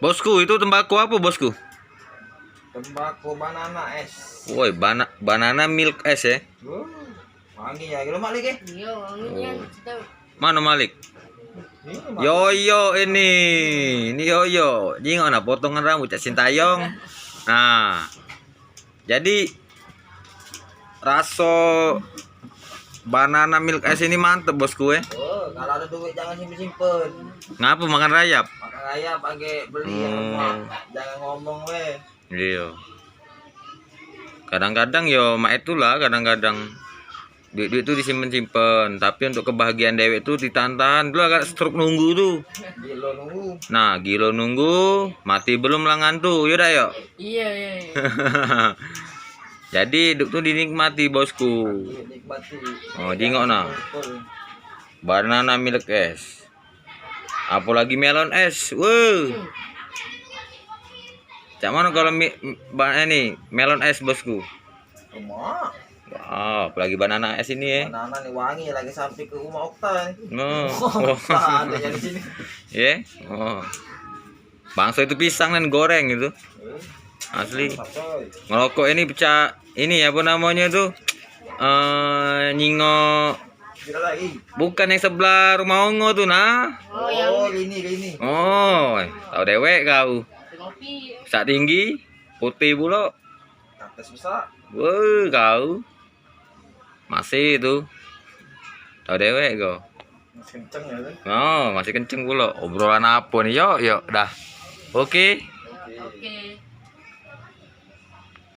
Bosku, itu tembakau apa, bosku? Tembakau banana es. Woi, banana milk es ya. Wangi ya, kilo Malik ya? Iya, wanginya. Mana Malik? Ini Malik. Yoyo ini Yoyo. Jingok nah potongan rambut Cak Sintayong. Nah, jadi rasa banana milk es ini mantep bosku ya. Kalau ada duit jangan simpen-simpen. Ngapa makan rayap? Makan raya pakai beli yang rumah. Jangan ngomong weh. Iya. Kadang-kadang yo mak itulah kadang-kadang duit itu disimpen-simpen, tapi untuk kebahagiaan dewek tuh ditantan dulu agak stroke nunggu tuh. Gilo nunggu. Nah, gilo nunggu, mati belum langan tuh. Yaudah yuk. Iya. Jadi hidup tuh dinikmati bosku. Nikmati. Oh, dingok nah. Banana milk es. Apalagi melon es. Wow. Cak mana kalau ini melon es bosku? Rumah. Wow, apalagi banana es ini ya. Banana nih wangi lagi sampai ke rumah Okta nih. Oh. Ada yang di sini. Ya. Oh. Bangsa itu pisang dan goreng itu. Asli. Ngerokok ini pecah ini apa namanya tuh? Nyingo. Lagi. Bukan yang sebelah rumah Ongo tuh nah. Oh, lini. Oh, tahu dewek kau. Kopi. Sak tinggi, putih pula. Atas bisa. Wah, kau. Masih itu. Tahu dewek kau. Masih kenceng ya kan? Oh, masih kenceng pula. Obrolan apa nih? Yuk, dah. Oke. Oke.